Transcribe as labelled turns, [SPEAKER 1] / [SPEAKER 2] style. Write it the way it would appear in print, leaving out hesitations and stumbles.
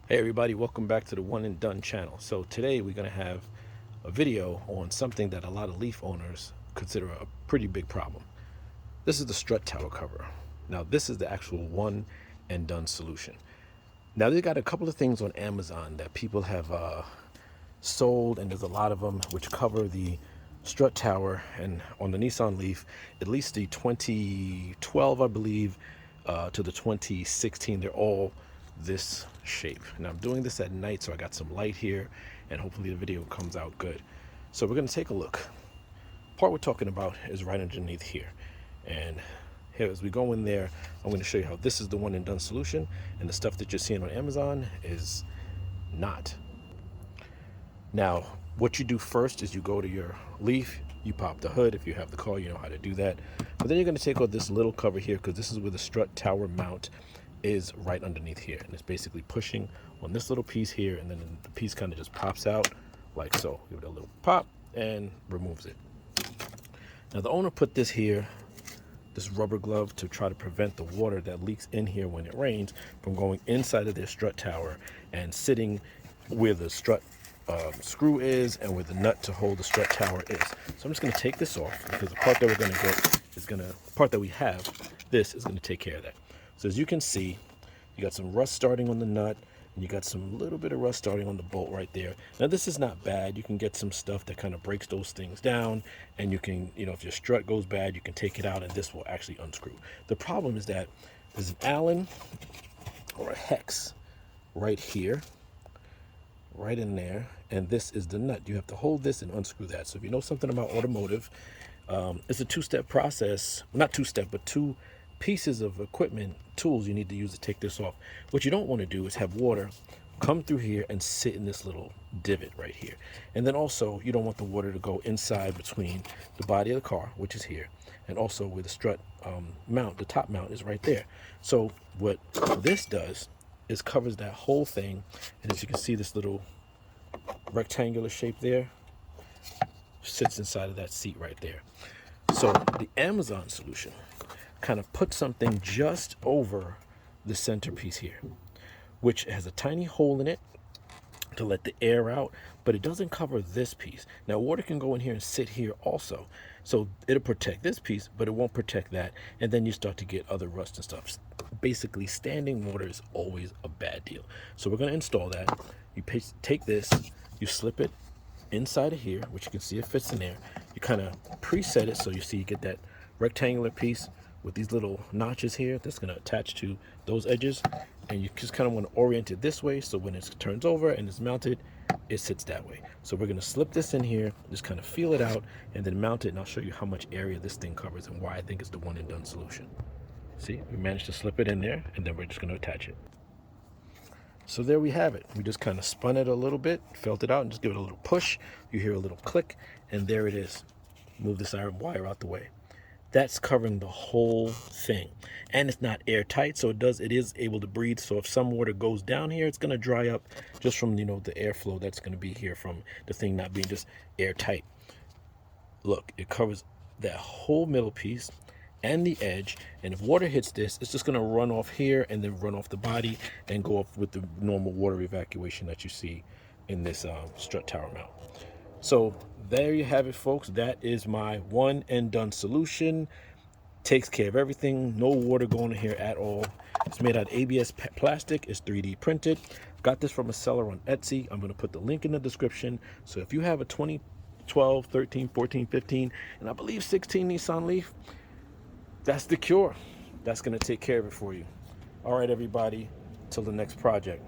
[SPEAKER 1] Hey everybody, welcome back to the One and Done channel. So today we're going to have a video on something that a lot of Leaf owners consider a pretty big problem. This is the strut tower cover. Now this is the actual one and done solution. Now they got a couple of things on Amazon that people have sold, and there's a lot of them which cover the strut tower, and on the Nissan Leaf, at least the 2012 I believe to the 2016, they're all this shape. Now I'm doing this at night, so I got some light here and hopefully the video comes out good. So we're going to take a look. Part we're talking about is right underneath here, and here as we go in there, I'm going to show you how this is the one and done solution, and the stuff that you're seeing on Amazon is not. Now what you do first is you go to your Leaf, you pop the hood. If you have the car, you know how to do that. But then you're going to take out this little cover here, because this is where the strut tower mount is, right underneath here, and it's basically pushing on this little piece here, and then the piece kind of just pops out like so. Give it a little pop and removes it. Now the owner put this here, this rubber glove, to try to prevent the water that leaks in here when it rains from going inside of their strut tower and sitting where the strut screw is and where the nut to hold the strut tower is. So I'm just going to take this off, because the part that we're going to get is part that we have, this is going to take care of that. So as you can see, you got some rust starting on the nut, and you got some little bit of rust starting on the bolt right there. Now this is not bad. You can get some stuff that kind of breaks those things down, and you can, if your strut goes bad, you can take it out and this will actually unscrew. The problem is that there's an Allen or a hex right here, right in there, and this is the nut. You have to hold this and unscrew that. So if you know something about automotive, it's a two-step process. Not two-step, but two pieces of equipment, tools you need to use to take this off. What you don't want to do is have water come through here and sit in this little divot right here. And then also, you don't want the water to go inside between the body of the car, which is here, and also where the strut mount, the top mount, is right there. So what this does is covers that whole thing, and as you can see, this little rectangular shape there sits inside of that seat right there. So the Amazon solution kind of put something just over the centerpiece here, which has a tiny hole in it to let the air out, but it doesn't cover this piece. Now water can go in here and sit here also, so it'll protect this piece, but it won't protect that, and then you start to get other rust and stuff. Basically, standing water is always a bad deal. So we're going to install that. You take this, you slip it inside of here, which you can see it fits in there. You kind of preset it, so you see you get that rectangular piece with these little notches here that's going to attach to those edges, and you just kind of want to orient it this way, so when it turns over and it's mounted, it sits that way. So we're going to slip this in here, just kind of feel it out, and then mount it, and I'll show you how much area this thing covers and why I think it's the one and done solution. See, we managed to slip it in there, and then we're just going to attach it. So there we have it. We just kind of spun it a little bit, felt it out, and just give it a little push. You hear a little click, and there it is. Move this iron wire out the way. That's covering the whole thing, and it's not airtight, so it is able to breathe. So if some water goes down here, it's going to dry up just from the airflow that's going to be here from the thing not being just airtight. Look, it covers that whole middle piece and the edge, and if water hits this, it's just going to run off here and then run off the body and go off with the normal water evacuation that you see in this strut tower mount. So there you have it, folks. That is my one and done solution. Takes care of everything. No water going in here at all. It's made out of ABS plastic. It's 3D printed. Got this from a seller on Etsy. I'm going to put the link in the description. So if you have a 2012, 13, 14, 15, and I believe 16 Nissan Leaf, that's the cure. That's going to take care of it for you. All right, everybody. Till the next project.